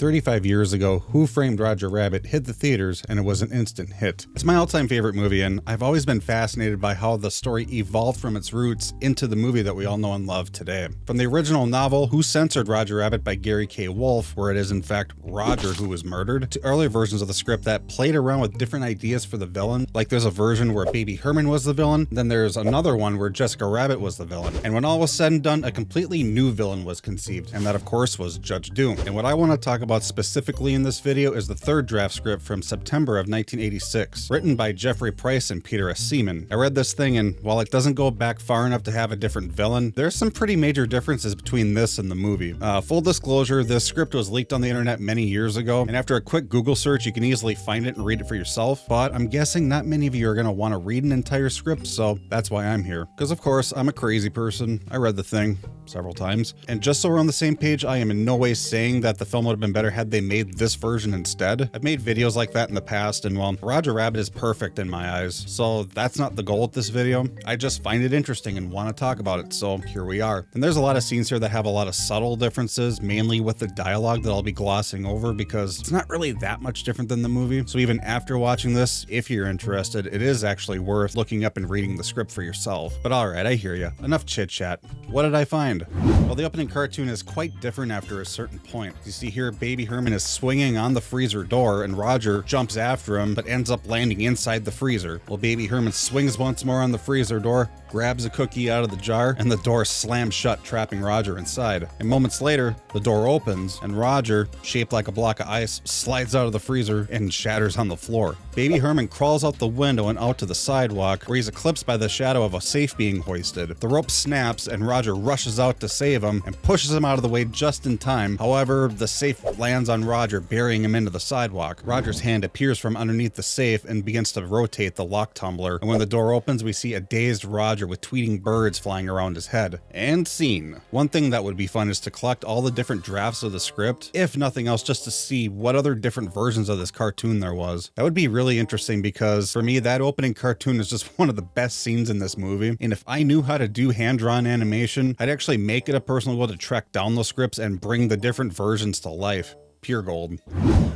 35 years ago, Who Framed Roger Rabbit hit the theaters and it was an instant hit. It's my all-time favorite movie, and I've always been fascinated by how the story evolved from its roots into the movie that we all know and love today. From the original novel, Who Censored Roger Rabbit by Gary K. Wolfe, where it is in fact Roger who was murdered, to earlier versions of the script that played around with different ideas for the villain. Like there's a version where Baby Herman was the villain, then there's another one where Jessica Rabbit was the villain. And when all was said and done, a completely new villain was conceived, and that of course was Judge Doom. And what I want to talk about specifically in this video is the third draft script from September of 1986, written by Jeffrey Price and Peter S. Seaman. I read this thing, and while it doesn't go back far enough to have a different villain, there's some pretty major differences between this and the movie. Full disclosure, this script was leaked on the internet many years ago, and after a quick Google search, you can easily find it and read it for yourself, but I'm guessing not many of you are going to want to read an entire script, so that's why I'm here. Because of course, I'm a crazy person. I read the thing several times. And just so we're on the same page, I am in no way saying that the film would have been better had they made this version instead. I've made videos like that in the past, and well, Roger Rabbit is perfect in my eyes, so that's not the goal of this video. I just find it interesting and want to talk about it, so here we are. And there's a lot of scenes here that have a lot of subtle differences, mainly with the dialogue that I'll be glossing over because it's not really that much different than the movie. So even after watching this, if you're interested, it is actually worth looking up and reading the script for yourself. But alright, I hear you. Enough chit chat. What did I find? Well, the opening cartoon is quite different after a certain point. You see here, Baby Herman is swinging on the freezer door and Roger jumps after him but ends up landing inside the freezer. Well, Baby Herman swings once more on the freezer door, grabs a cookie out of the jar, and the door slams shut, trapping Roger inside. And moments later, the door opens and Roger, shaped like a block of ice, slides out of the freezer and shatters on the floor. Baby Herman crawls out the window and out to the sidewalk, where he's eclipsed by the shadow of a safe being hoisted. The rope snaps and Roger rushes out to save him and pushes him out of the way just in time. However, the safe lands on Roger, burying him into the sidewalk. Roger's hand appears from underneath the safe and begins to rotate the lock tumbler. And when the door opens, we see a dazed Roger with tweeting birds flying around his head. And scene. One thing that would be fun is to collect all the different drafts of the script, if nothing else just to see what other different versions of this cartoon there was. That would be really interesting because for me, that opening cartoon is just one of the best scenes in this movie. And if I knew how to do hand-drawn animation, I'd actually make it a personal goal to track down those scripts and bring the different versions to life. Pure gold.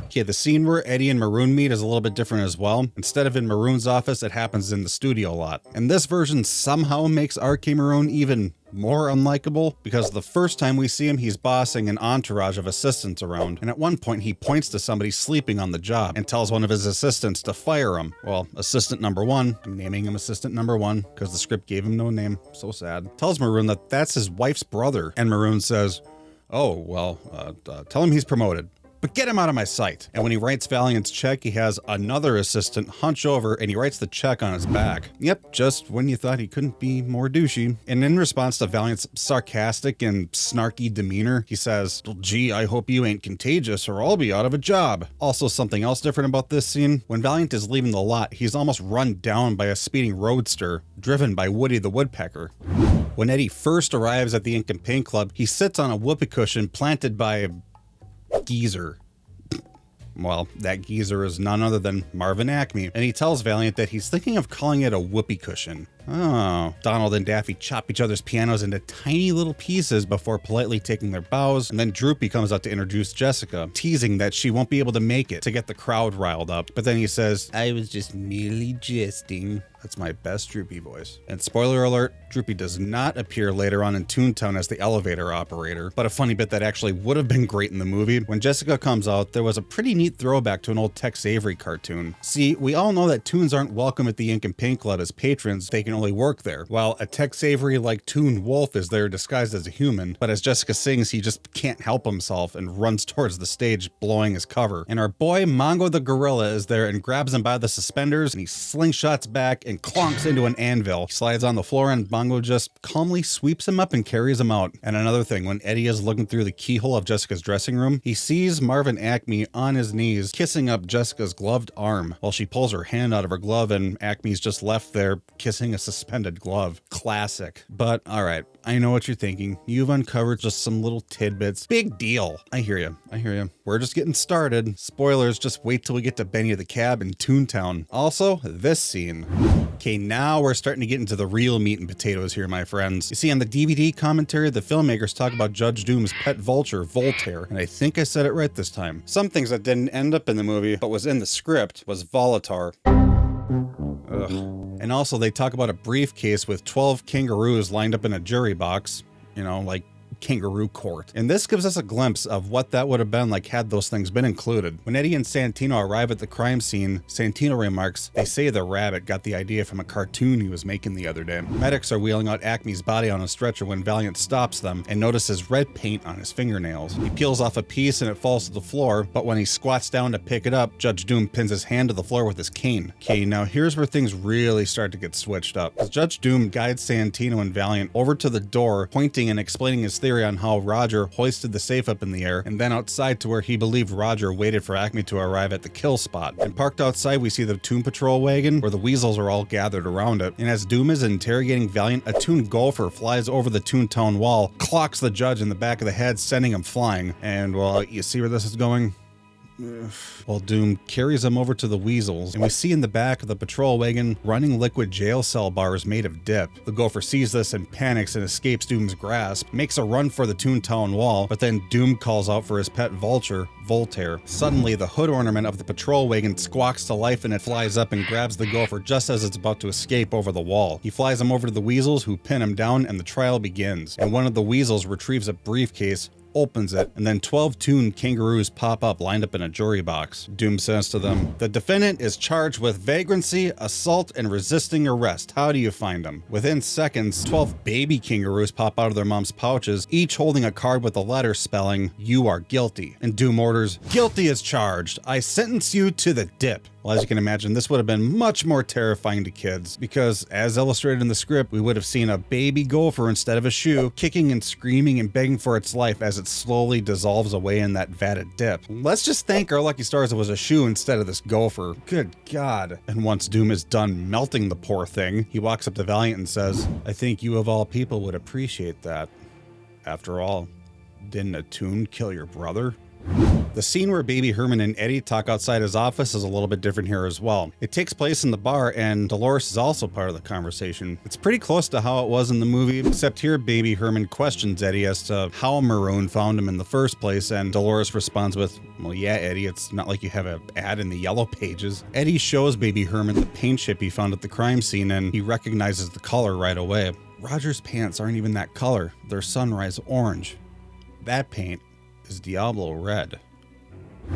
Okay, the scene where Eddie and Maroon meet is a little bit different as well. Instead of in Maroon's office, it happens in the studio lot. And this version somehow makes RK Maroon even more unlikable, because the first time we see him, he's bossing an entourage of assistants around, and at one point he points to somebody sleeping on the job and tells one of his assistants to fire him. Well, assistant number one, I'm naming him assistant number one because the script gave him no name, so sad, tells Maroon that that's his wife's brother, and Maroon says, "Oh, well, tell him he's promoted. But get him out of my sight." And when he writes Valiant's check, he has another assistant hunch over and he writes the check on his back. Yep, just when you thought he couldn't be more douchey. And in response to Valiant's sarcastic and snarky demeanor, he says, "Well, gee, I hope you ain't contagious or I'll be out of a job." Also, something else different about this scene, when Valiant is leaving the lot, he's almost run down by a speeding roadster, driven by Woody the Woodpecker. When Eddie first arrives at the Ink and Paint Club, he sits on a whoopee cushion planted by a geezer. Well, that geezer is none other than Marvin Acme, and he tells Valiant that he's thinking of calling it a whoopee cushion. Oh. Donald and Daffy chop each other's pianos into tiny little pieces before politely taking their bows, and then Droopy comes out to introduce Jessica, teasing that she won't be able to make it, to get the crowd riled up. But then he says, "I was just merely jesting." That's my best Droopy voice. And spoiler alert, Droopy does not appear later on in Toontown as the elevator operator, but a funny bit that actually would have been great in the movie. When Jessica comes out, there was a pretty neat throwback to an old Tex Avery cartoon. See, we all know that Toons aren't welcome at the Ink and Paint Club as patrons, they can only work there, while a Tex Avery like Toon Wolf is there disguised as a human, but as Jessica sings, he just can't help himself and runs towards the stage, blowing his cover. And our boy Mongo the Gorilla is there and grabs him by the suspenders, and he slingshots back and clonks into an anvil. He slides on the floor and Mongo just calmly sweeps him up and carries him out. And another thing, when Eddie is looking through the keyhole of Jessica's dressing room, he sees Marvin Acme on his knees kissing up Jessica's gloved arm while she pulls her hand out of her glove and Acme's just left there kissing a suspended glove. Classic. But alright, I know what you're thinking. You've uncovered just some little tidbits. Big deal. I hear you. We're just getting started. Spoilers, just wait till we get to Benny the Cab in Toontown. Also, this scene. Okay, now we're starting to get into the real meat and potatoes here, my friends. You see, on the DVD commentary, the filmmakers talk about Judge Doom's pet vulture, Voltaire, and I think I said it right this time. Some things that didn't end up in the movie, but was in the script, was Voltaire. Ugh. And also, they talk about a briefcase with 12 kangaroos lined up in a jury box, you know, like kangaroo court. And this gives us a glimpse of what that would have been like had those things been included. When Eddie and Santino arrive at the crime scene, Santino remarks, they say the rabbit got the idea from a cartoon he was making the other day. Medics are wheeling out Acme's body on a stretcher when Valiant stops them and notices red paint on his fingernails. He peels off a piece and it falls to the floor, but when he squats down to pick it up, Judge Doom pins his hand to the floor with his cane. Okay, now here's where things really start to get switched up. Judge Doom guides Santino and Valiant over to the door, pointing and explaining his theory on how Roger hoisted the safe up in the air, and then outside to where he believed Roger waited for Acme to arrive at the kill spot. And parked outside, we see the Toon patrol wagon where the Weasels are all gathered around it. And as Doom is interrogating Valiant, a Toon gopher flies over the Toontown wall, clocks the judge in the back of the head, sending him flying. And well, you see where this is going? Well, Doom carries him over to the Weasels, and we see in the back of the patrol wagon running liquid jail cell bars made of dip. The gopher sees this and panics and escapes Doom's grasp, makes a run for the Toontown wall, but then Doom calls out for his pet vulture, Voltaire. Suddenly, the hood ornament of the patrol wagon squawks to life and it flies up and grabs the gopher just as it's about to escape over the wall. He flies him over to the Weasels, who pin him down, and the trial begins. And one of the Weasels retrieves a briefcase, opens it, and then 12 Toon kangaroos pop up lined up in a jury box. Doom says to them, the defendant is charged with vagrancy, assault, and resisting arrest. How do you find him? Within seconds, 12 baby kangaroos pop out of their mom's pouches, each holding a card with a letter spelling, you are guilty. And Doom orders, guilty as charged. I sentence you to the dip. Well, as you can imagine, this would have been much more terrifying to kids because, as illustrated in the script, we would have seen a baby gopher instead of a shoe, kicking and screaming and begging for its life as it slowly dissolves away in that vat of dip. Let's just thank our lucky stars it was a shoe instead of this gopher. Good God. And once Doom is done melting the poor thing, he walks up to Valiant and says, I think you of all people would appreciate that. After all, didn't a Toon kill your brother? The scene where baby Herman and Eddie talk outside his office is a little bit different here as well. It takes place in the bar and Dolores is also part of the conversation. It's pretty close to how it was in the movie, except here baby Herman questions Eddie as to how Maroon found him in the first place, and Dolores responds with, well, yeah, Eddie, it's not like you have an ad in the yellow pages. Eddie shows baby Herman the paint chip he found at the crime scene and he recognizes the color right away. Roger's pants aren't even that color. They're sunrise orange. That paint is Diablo red.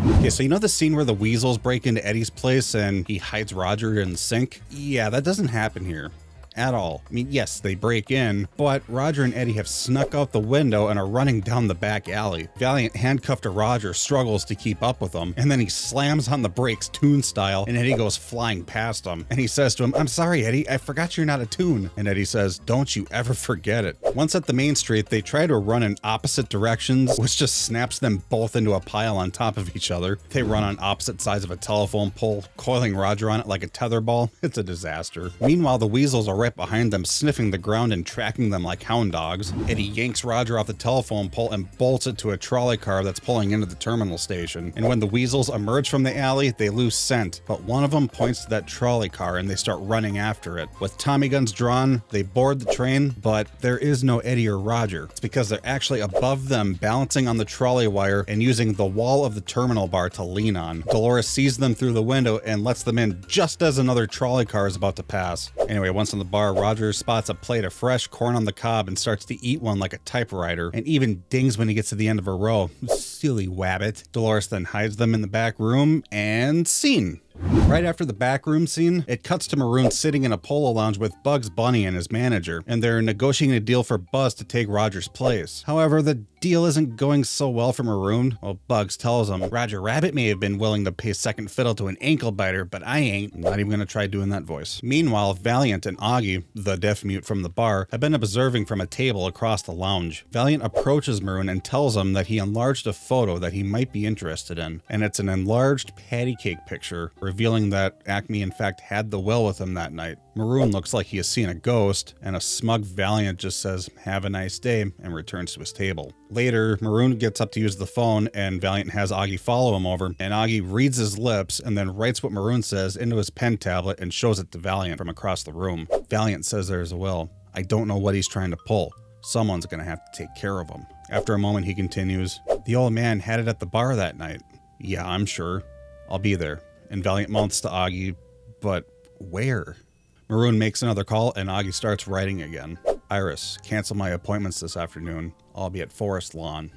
Okay, so you know the scene where the Weasels break into Eddie's place and he hides Roger in the sink? Yeah, that doesn't happen here. At all. I mean, yes, they break in, but Roger and Eddie have snuck out the window and are running down the back alley. Valiant, handcuffed to Roger, struggles to keep up with them, and then he slams on the brakes Toon style, and Eddie goes flying past him. And he says to him, I'm sorry, Eddie, I forgot you're not a Toon. And Eddie says, don't you ever forget it. Once at the main street, they try to run in opposite directions, which just snaps them both into a pile on top of each other. They run on opposite sides of a telephone pole, coiling Roger on it like a tetherball. It's a disaster. Meanwhile, the Weasels are right behind them, sniffing the ground and tracking them like hound dogs. Eddie yanks Roger off the telephone pole and bolts it to a trolley car that's pulling into the terminal station. And when the Weasels emerge from the alley, they lose scent, but one of them points to that trolley car and they start running after it. With Tommy guns drawn, they board the train, but there is no Eddie or Roger. It's because they're actually above them, balancing on the trolley wire and using the wall of the terminal bar to lean on. Dolores sees them through the window and lets them in just as another trolley car is about to pass. Anyway, once in the bar, Roger spots a plate of fresh corn on the cob and starts to eat one like a typewriter, and even dings when he gets to the end of a row. Silly wabbit. Dolores then hides them in the back room, and scene. Right after the backroom scene, it cuts to Maroon sitting in a polo lounge with Bugs Bunny and his manager, and they're negotiating a deal for Buzz to take Roger's place. However, the deal isn't going so well for Maroon. Well, Bugs tells him, Roger Rabbit may have been willing to pay second fiddle to an ankle biter, but I ain't. I'm not even gonna try doing that voice. Meanwhile, Valiant and Augie, the deaf mute from the bar, have been observing from a table across the lounge. Valiant approaches Maroon and tells him that he enlarged a photo that he might be interested in, and it's an enlarged patty cake picture, revealing revealing that Acme in fact had the will with him that night. Maroon looks like he has seen a ghost, and a smug Valiant just says, "Have a nice day," and returns to his table. Later, Maroon gets up to use the phone, and Valiant has Augie follow him over, and Augie reads his lips and then writes what Maroon says into his pen tablet and shows it to Valiant from across the room. Valiant says there's a will. I don't know what he's trying to pull. Someone's gonna have to take care of him. After a moment, he continues, "The old man had it at the bar that night." "Yeah, I'm sure. I'll be there." And Valiant mouths to Augie, "But where?" Maroon makes another call, and Augie starts writing again. "Iris, cancel my appointments this afternoon. I'll be at Forest Lawn."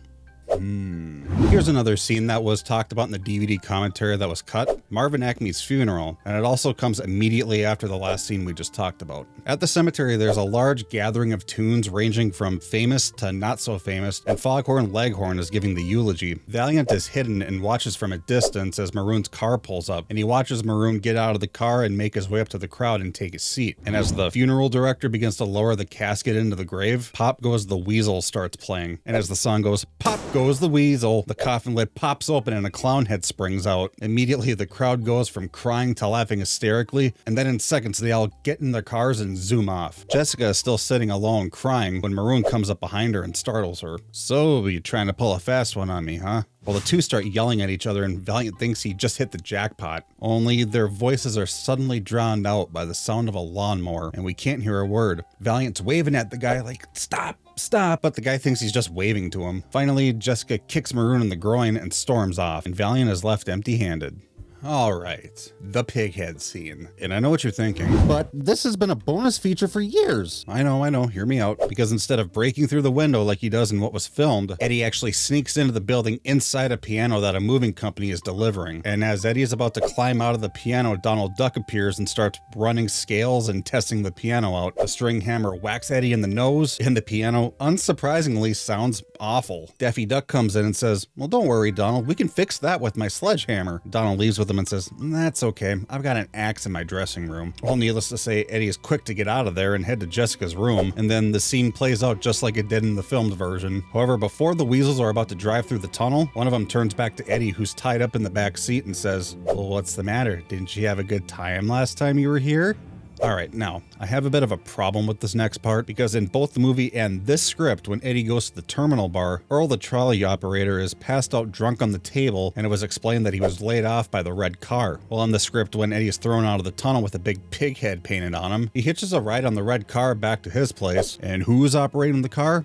Here's another scene that was talked about in the DVD commentary that was cut. Marvin Acme's funeral, and it also comes immediately after the last scene we just talked about. At the cemetery, there's a large gathering of Toons ranging from famous to not so famous, and Foghorn Leghorn is giving the eulogy. Valiant is hidden and watches from a distance as Maroon's car pulls up, and he watches Maroon get out of the car and make his way up to the crowd and take his seat. And as the funeral director begins to lower the casket into the grave, "Pop Goes the Weasel" starts playing, and as the song goes, "Pop Goes the Weasel," the coffin lid pops open and a clown head springs out. Immediately, the crowd goes from crying to laughing hysterically, and then in seconds, they all get in their cars and zoom off. Jessica is still sitting alone crying when Maroon comes up behind her and startles her. "So, you trying to pull a fast one on me, huh?" Well, the two start yelling at each other, and Valiant thinks he just hit the jackpot. Only their voices are suddenly drowned out by the sound of a lawnmower, and we can't hear a word. Valiant's waving at the guy like, "Stop! Stop!" But the guy thinks he's just waving to him. Finally, Jessica kicks Maroon in the groin and storms off, and Valiant is left empty-handed. All right, the pig head scene. And I know what you're thinking, but this has been a bonus feature for years. I know, hear me out. Because instead of breaking through the window like he does in what was filmed, Eddie actually sneaks into the building inside a piano that a moving company is delivering. And as Eddie is about to climb out of the piano, Donald Duck appears and starts running scales and testing the piano out. A string hammer whacks Eddie in the nose, and the piano, unsurprisingly, sounds awful. Daffy Duck comes in and says, "Well, don't worry, Donald, we can fix that with my sledgehammer." Donald leaves with him and says, "That's okay, I've got an axe in my dressing room." Well, needless to say, Eddie is quick to get out of there and head to Jessica's room, and then the scene plays out just like it did in the filmed version. However, before the Weasels are about to drive through the tunnel, one of them turns back to Eddie, who's tied up in the back seat, and says, "Well, what's the matter? Didn't you have a good time last time you were here?" Alright, now, I have a bit of a problem with this next part, because in both the movie and this script, when Eddie goes to the terminal bar, Earl the trolley operator is passed out drunk on the table, and it was explained that he was laid off by the red car. Well, in the script, when Eddie is thrown out of the tunnel with a big pig head painted on him, he hitches a ride on the red car back to his place, and who's operating the car?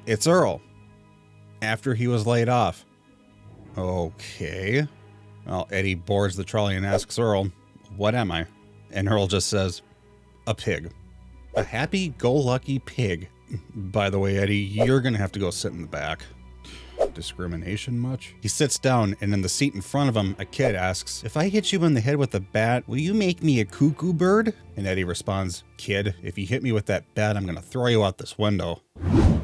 It's Earl. After he was laid off. Okay. Well, Eddie boards the trolley and asks Earl, "What am I?" And Earl just says, "A pig. A happy-go-lucky pig. By the way, Eddie, you're gonna have to go sit in the back." Discrimination much? He sits down, and in the seat in front of him, a kid asks, "If I hit you in the head with a bat, will you make me a cuckoo bird?" And Eddie responds, "Kid, if you hit me with that bat, I'm gonna throw you out this window."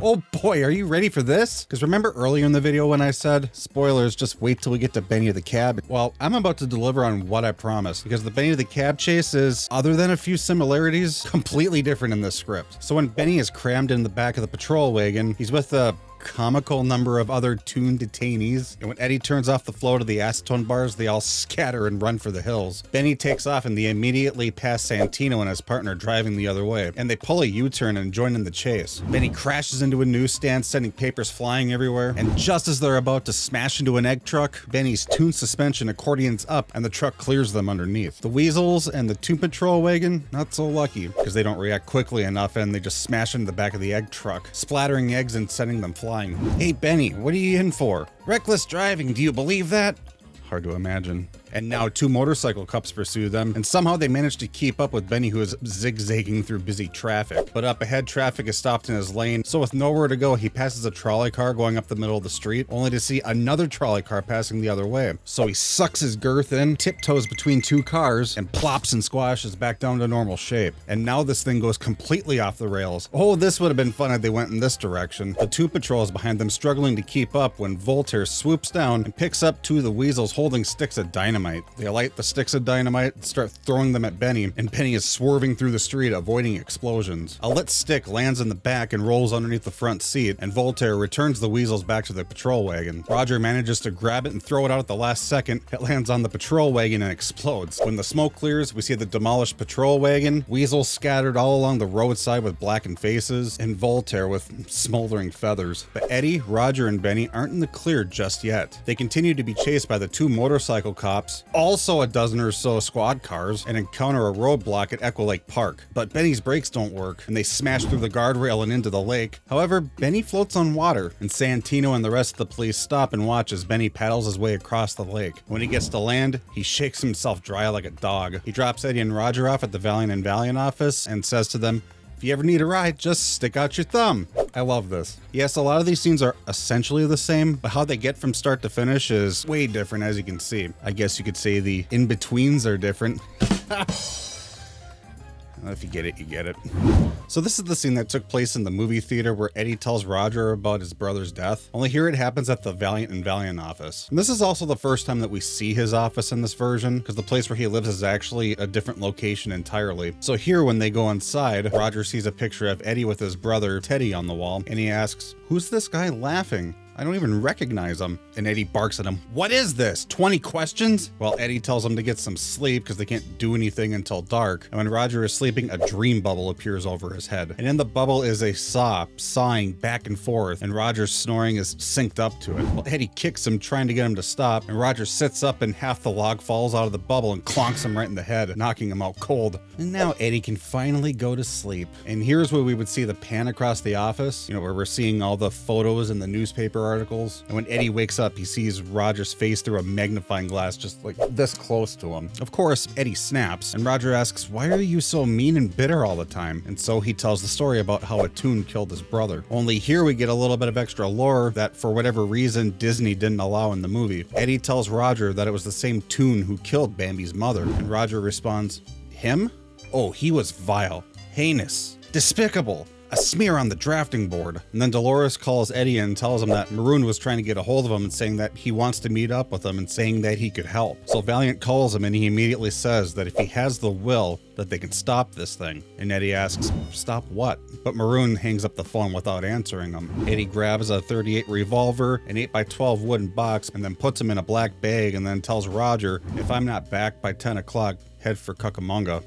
Oh boy, are you ready for this? Because remember earlier in the video when I said, spoilers, just wait till we get to Benny the Cab? Well, I'm about to deliver on what I promised, because the Benny the Cab chase is, other than a few similarities, completely different in this script. So when Benny is crammed in the back of the patrol wagon, he's with a comical number of other Toon detainees, and when Eddie turns off the flow to the acetone bars, they all scatter and run for the hills. Benny takes off, and they immediately pass Santino and his partner driving the other way, and they pull a U-turn and join in the chase. Benny crashes into a newsstand, sending papers flying everywhere, and just as they're about to smash into an egg truck, Benny's Toon suspension accordions up, and the truck clears them underneath. The Weasels and the Toon patrol wagon, not so lucky, because they don't react quickly enough, and they just smash into the back of the egg truck, splattering eggs and sending them flying. "Hey Benny, what are you in for? Reckless driving, do you believe that?" Hard to imagine. And now 2 motorcycle cops pursue them, and somehow they manage to keep up with Benny, who is zigzagging through busy traffic. But up ahead, traffic is stopped in his lane, so with nowhere to go, he passes a trolley car going up the middle of the street, only to see another trolley car passing the other way. So he sucks his girth in, tiptoes between 2 cars, and plops and squashes back down to normal shape. And now this thing goes completely off the rails. Oh, this would have been fun if they went in this direction. The Toon patrol is behind them, struggling to keep up, when Voltaire swoops down and picks up 2 of the Weasels holding sticks of dynamite. dynamite. They light the sticks of dynamite and start throwing them at Benny, and Benny is swerving through the street, avoiding explosions. A lit stick lands in the back and rolls underneath the front seat, and Voltaire returns the Weasels back to the patrol wagon. Roger manages to grab it and throw it out at the last second. It lands on the patrol wagon and explodes. When the smoke clears, we see the demolished patrol wagon, Weasels scattered all along the roadside with blackened faces, and Voltaire with smoldering feathers. But Eddie, Roger, and Benny aren't in the clear just yet. They continue to be chased by the 2 motorcycle cops, also a dozen or so squad cars, and encounter a roadblock at Echo Lake Park. But Benny's brakes don't work, and they smash through the guardrail and into the lake. However, Benny floats on water, and Santino and the rest of the police stop and watch as Benny paddles his way across the lake. When he gets to land, he shakes himself dry like a dog. He drops Eddie and Roger off at the Valiant and Valiant office and says to them, "If you ever need a ride, just stick out your thumb." I love this. Yes, a lot of these scenes are essentially the same, but how they get from start to finish is way different, as you can see. I guess you could say the in-betweens are different. If you get it, you get it. So this is the scene that took place in the movie theater where Eddie tells Roger about his brother's death. Only here it happens at the Valiant and Valiant office. And this is also the first time that we see his office in this version, because the place where he lives is actually a different location entirely. So here, when they go inside, Roger sees a picture of Eddie with his brother Teddy on the wall, and he asks, "Who's this guy laughing? I don't even recognize him." And Eddie barks at him, "What is this? 20 questions?" Well, Eddie tells him to get some sleep because they can't do anything until dark. And when Roger is sleeping, a dream bubble appears over his head. And in the bubble is a saw sawing back and forth, and Roger's snoring is synced up to it. Well, Eddie kicks him, trying to get him to stop, and Roger sits up and half the log falls out of the bubble and clonks him right in the head, knocking him out cold. And now Eddie can finally go to sleep. And here's where we would see the pan across the office, where we're seeing all the photos in the newspaper articles. And when Eddie wakes up, he sees Roger's face through a magnifying glass just like this close to him. Of course, Eddie snaps, and Roger asks, "Why are you so mean and bitter all the time?" And so he tells the story about how a Toon killed his brother. Only here we get a little bit of extra lore that for whatever reason Disney didn't allow in the movie. Eddie tells Roger that it was the same Toon who killed Bambi's mother, and Roger responds, "Him? Oh, he was vile, heinous, despicable. A smear on the drafting board." And then Dolores calls Eddie and tells him that Maroon was trying to get a hold of him and saying that he wants to meet up with him and saying that he could help. So Valiant calls him and he immediately says that if he has the will, that they can stop this thing. And Eddie asks, "Stop what?" But Maroon hangs up the phone without answering him. Eddie grabs a .38 revolver, an 8x12 wooden box, and then puts him in a black bag and then tells Roger, "If I'm not back by 10 o'clock, head for Cucamonga."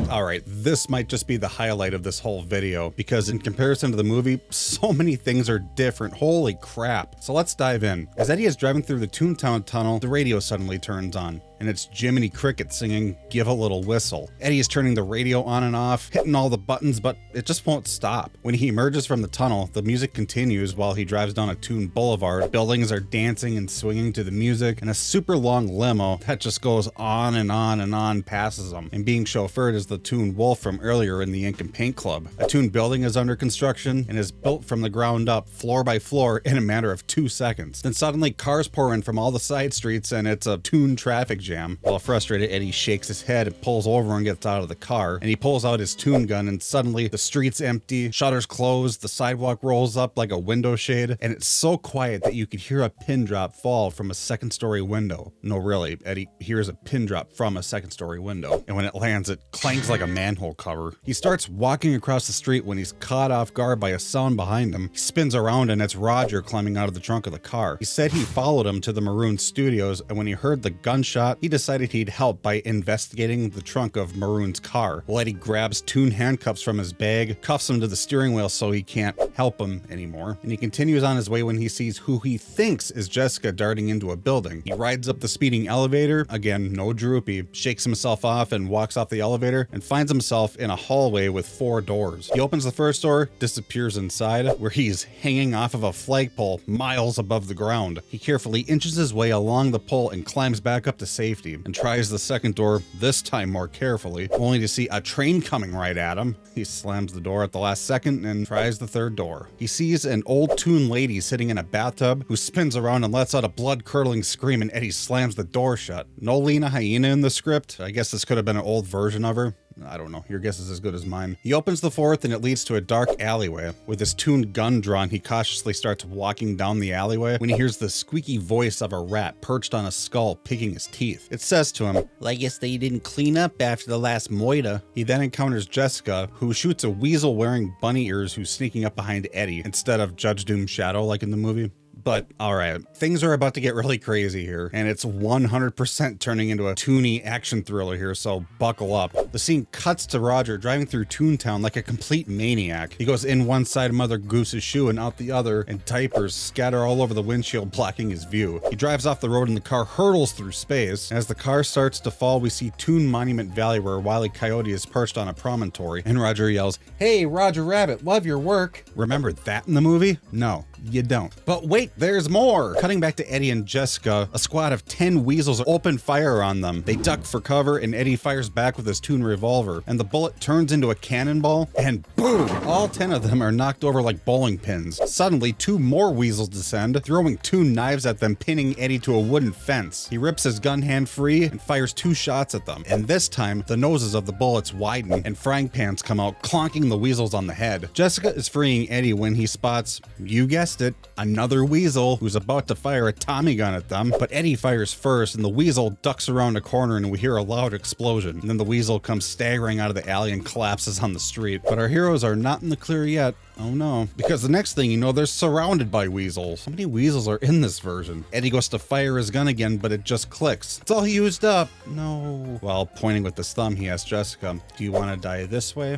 Alright, this might just be the highlight of this whole video, because in comparison to the movie, so many things are different. Holy crap. So let's dive in. As Eddie is driving through the Toontown tunnel, the radio suddenly turns on, and it's Jiminy Cricket singing "Give a Little Whistle." Eddie is turning the radio on and off, hitting all the buttons, but it just won't stop. When he emerges from the tunnel, the music continues while he drives down a Toon boulevard. Buildings are dancing and swinging to the music, and a super long limo that just goes on and on and on passes him. And being chauffeured is the Toon Wolf from earlier in the Ink and Paint Club. A Toon building is under construction and is built from the ground up, floor by floor, in a matter of 2 seconds. Then suddenly cars pour in from all the side streets and it's a Toon traffic jam. While frustrated, Eddie shakes his head and pulls over and gets out of the car, and he pulls out his Toon gun, and suddenly the street's empty, shutters close, the sidewalk rolls up like a window shade, and it's so quiet that you could hear a pin drop fall from a second-story window. No, really, Eddie hears a pin drop from a second-story window, and when it lands, it clanks like a manhole cover. He starts walking across the street when he's caught off guard by a sound behind him. He spins around, and it's Roger climbing out of the trunk of the car. He said he followed him to the Maroon studios, and when he heard the gunshot, he decided he'd help by investigating the trunk of Maroon's car. Well, Eddie grabs Toon handcuffs from his bag, cuffs him to the steering wheel so he can't help him anymore, and he continues on his way when he sees who he thinks is Jessica darting into a building. He rides up the speeding elevator, again, no droopy, shakes himself off and walks off the elevator and finds himself in a hallway with 4 doors. He opens the first door, disappears inside, where he's hanging off of a flagpole miles above the ground. He carefully inches his way along the pole and climbs back up to safety, and tries the second door, this time more carefully, only to see a train coming right at him. He slams the door at the last second and tries the third door. He sees an old Toon lady sitting in a bathtub who spins around and lets out a blood-curdling scream, and Eddie slams the door shut. No Lena Hyena in the script. I guess this could have been an old version of her. I don't know. Your guess is as good as mine. He opens the fourth and it leads to a dark alleyway. With his Toon gun drawn, he cautiously starts walking down the alleyway when he hears the squeaky voice of a rat perched on a skull picking his teeth. It says to him, "Well, I guess they didn't clean up after the last moida." He then encounters Jessica, who shoots a weasel wearing bunny ears who's sneaking up behind Eddie instead of Judge Doom's shadow like in the movie. But alright, things are about to get really crazy here, and it's 100% turning into a Toony action thriller here, so buckle up. The scene cuts to Roger driving through Toontown like a complete maniac. He goes in one side of Mother Goose's shoe and out the other, and diapers scatter all over the windshield, blocking his view. He drives off the road and the car hurtles through space. As the car starts to fall, we see Toon Monument Valley where Wile E. Coyote is perched on a promontory, and Roger yells, "Hey, Roger Rabbit, love your work." Remember that in the movie? No, you don't. But wait, there's more! Cutting back to Eddie and Jessica, a squad of 10 weasels open fire on them. They duck for cover and Eddie fires back with his Toon revolver, and the bullet turns into a cannonball, and boom! All 10 of them are knocked over like bowling pins. Suddenly, 2 more weasels descend, throwing Toon knives at them, pinning Eddie to a wooden fence. He rips his gun hand free and fires 2 shots at them, and this time, the noses of the bullets widen and frying pans come out, clonking the weasels on the head. Jessica is freeing Eddie when he spots, you guessed it, another weasel who's about to fire a Tommy gun at them, but Eddie fires first and the weasel ducks around a corner and we hear a loud explosion. And then the weasel comes staggering out of the alley and collapses on the street. But our heroes are not in the clear yet. Oh no. Because the next thing you know, they're surrounded by weasels. How many weasels are in this version? Eddie goes to fire his gun again, but it just clicks. It's all used up. No. While pointing with his thumb, he asks Jessica, do you want to die this way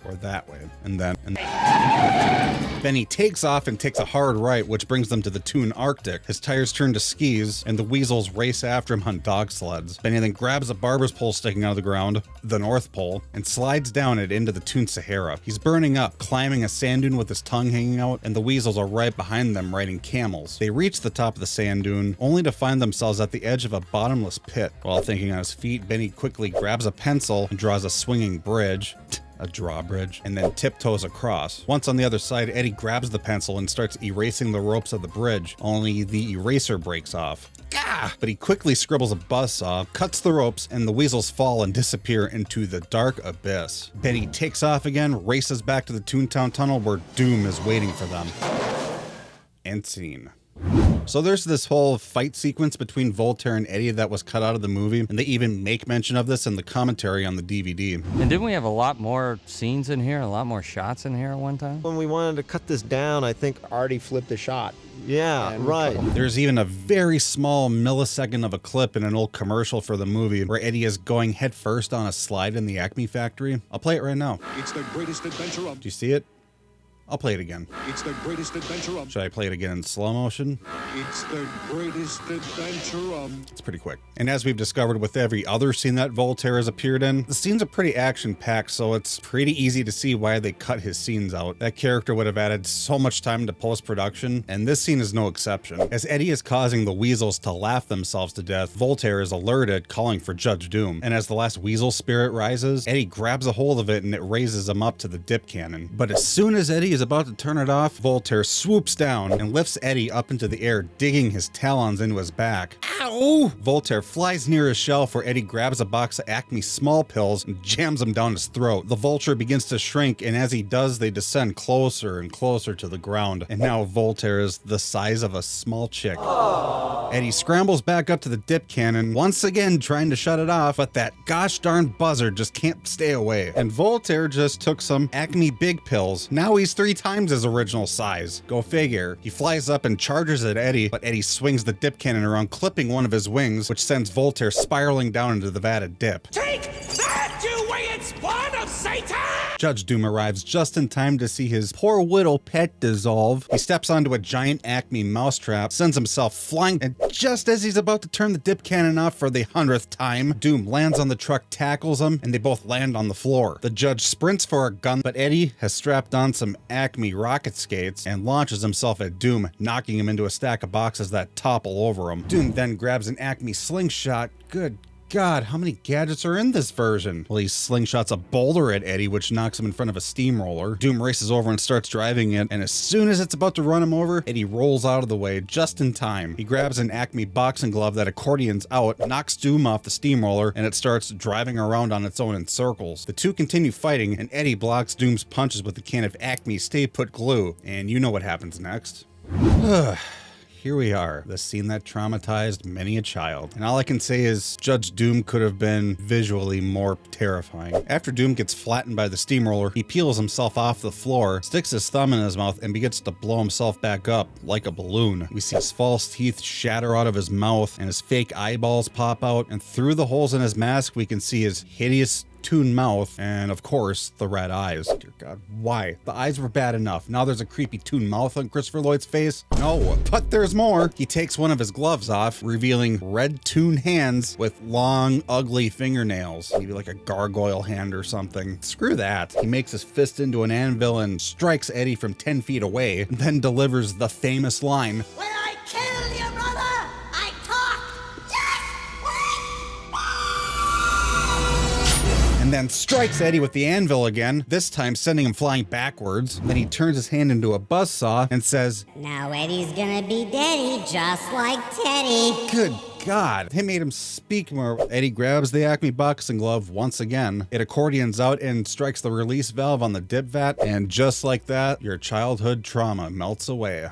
or that way? And then he takes off and takes a hard right, which brings them to the Toon Arctic. His tires turn to skis, and the weasels race after him on dog sleds. Benny then grabs a barber's pole sticking out of the ground, the North Pole, and slides down it into the Toon Sahara. He's burning up, climbing a sand dune with his tongue hanging out, and the weasels are right behind them riding camels. They reach the top of the sand dune, only to find themselves at the edge of a bottomless pit. While thinking on his feet, Benny quickly grabs a pencil and draws a swinging bridge. A drawbridge, and then tiptoes across. Once on the other side, Eddie grabs the pencil and starts erasing the ropes of the bridge, only the eraser breaks off. Gah! But he quickly scribbles a buzzsaw, cuts the ropes, and the weasels fall and disappear into the dark abyss. Benny takes off again, races back to the Toontown tunnel where Doom is waiting for them. End scene. So there's this whole fight sequence between Voltaire and Eddie that was cut out of the movie, and they even make mention of this in the commentary on the DVD. And didn't we have a lot more scenes in here, a lot more shots in here at one time? When we wanted to cut this down, I think Artie flipped a shot. Yeah, right. There's even a very small millisecond of a clip in an old commercial for the movie where Eddie is going headfirst on a slide in the Acme factory. I'll play it right now. It's the greatest adventure of... Do you see it? I'll play it again. It's the greatest adventure of... Should I play it again in slow motion? It's the greatest adventure of... It's pretty quick. And as we've discovered with every other scene that Voltaire has appeared in, the scenes are pretty action-packed, so it's pretty easy to see why they cut his scenes out. That character would have added so much time to post-production, and this scene is no exception. As Eddie is causing the weasels to laugh themselves to death, Voltaire is alerted, calling for Judge Doom. And as the last weasel spirit rises, Eddie grabs a hold of it and it raises him up to the dip cannon. But as soon as Eddie is about to turn it off, Voltaire swoops down and lifts Eddie up into the air, digging his talons into his back. Ow! Voltaire flies near his shelf where Eddie grabs a box of Acme small pills and jams them down his throat. The vulture begins to shrink, and as he does, they descend closer and closer to the ground. And now Voltaire is the size of a small chick. Eddie scrambles back up to the dip cannon, once again trying to shut it off, but that gosh darn buzzard just can't stay away. And Voltaire just took some Acme big pills. Now he's 3 times his original size. Go figure. He flies up and charges at Eddie, but Eddie swings the dip cannon around, clipping one of his wings, which sends Voltaire spiraling down into the vat of dip. Take that, you wicked spawn of Satan! Judge Doom arrives just in time to see his poor little pet dissolve. He steps onto a giant Acme mousetrap, sends himself flying, and just as he's about to turn the dip cannon off for the 100th time, Doom lands on the truck, tackles him, and they both land on the floor. The judge sprints for a gun, but Eddie has strapped on some Acme rocket skates and launches himself at Doom, knocking him into a stack of boxes that topple over him. Doom then grabs an Acme slingshot. Good God, how many gadgets are in this version? Well, he slingshots a boulder at Eddie, which knocks him in front of a steamroller. Doom races over and starts driving it, and as soon as it's about to run him over, Eddie rolls out of the way just in time. He grabs an Acme boxing glove that accordions out, knocks Doom off the steamroller, and it starts driving around on its own in circles. The two continue fighting, and Eddie blocks Doom's punches with a can of Acme Stay Put glue, and you know what happens next. Here we are, the scene that traumatized many a child. And all I can say is Judge Doom could have been visually more terrifying. After Doom gets flattened by the steamroller, he peels himself off the floor, sticks his thumb in his mouth, and begins to blow himself back up like a balloon. We see his false teeth shatter out of his mouth, and his fake eyeballs pop out, and through the holes in his mask, we can see his hideous Toon mouth, and of course, the red eyes. Dear God, why? The eyes were bad enough. Now there's a creepy Toon mouth on Christopher Lloyd's face? No, but there's more. He takes one of his gloves off, revealing red Toon hands with long, ugly fingernails. Maybe like a gargoyle hand or something. Screw that. He makes his fist into an anvil and strikes Eddie from 10 feet away, and then delivers the famous line, "When I kill your brother, I talk. and then strikes Eddie with the anvil again, this time sending him flying backwards. Then he turns his hand into a buzzsaw and says, Now Eddie's gonna be Daddy, just like Teddy." good God, it made him speak more. Eddie grabs the Acme boxing glove once again. It accordions out and strikes the release valve on the dip vat, and just like that, your childhood trauma melts away.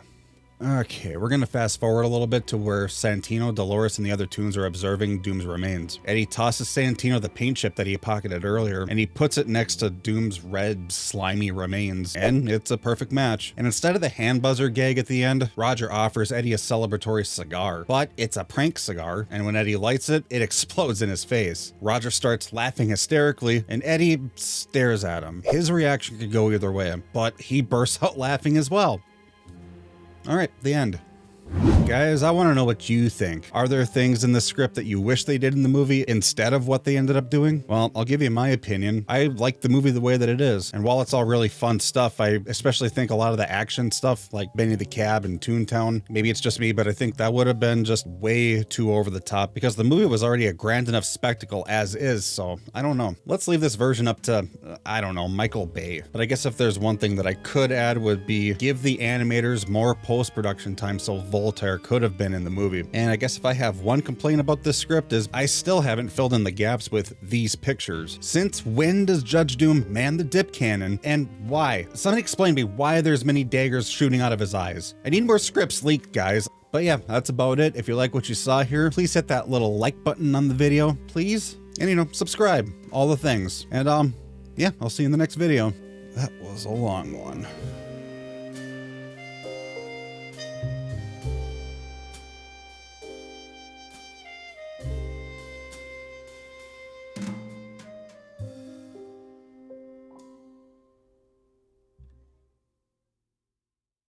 Okay, we're gonna fast forward a little bit to where Santino, Dolores, and the other Toons are observing Doom's remains. Eddie tosses Santino the paint chip that he pocketed earlier, and he puts it next to Doom's red, slimy remains, and it's a perfect match. And instead of the hand buzzer gag at the end, Roger offers Eddie a celebratory cigar, but it's a prank cigar, and when Eddie lights it, it explodes in his face. Roger starts laughing hysterically, and Eddie stares at him. His reaction could go either way, but he bursts out laughing as well. All right, the end. Guys, I want to know what you think. Are there things in the script that you wish they did in the movie instead of what they ended up doing? Well, I'll give you my opinion. I like the movie the way that it is. And while it's all really fun stuff, I especially think a lot of the action stuff, like Benny the Cab and Toontown, maybe it's just me, but I think that would have been just way too over the top because the movie was already a grand enough spectacle as is. So I don't know. Let's leave this version up to, I don't know, Michael Bay. But I guess if there's one thing that I could add would be give the animators more post-production time so Voltaire could have been in the movie. And I guess if I have one complaint about this script is I still haven't filled in the gaps with these pictures. Since when does Judge Doom man the dip cannon, and why? Somebody explain to me why there's many daggers shooting out of his eyes. I need more scripts leaked, guys. But yeah, that's about it. If you like what you saw here, please hit that little like button on the video, please. And subscribe, all the things. And yeah, I'll see you in the next video. That was a long one.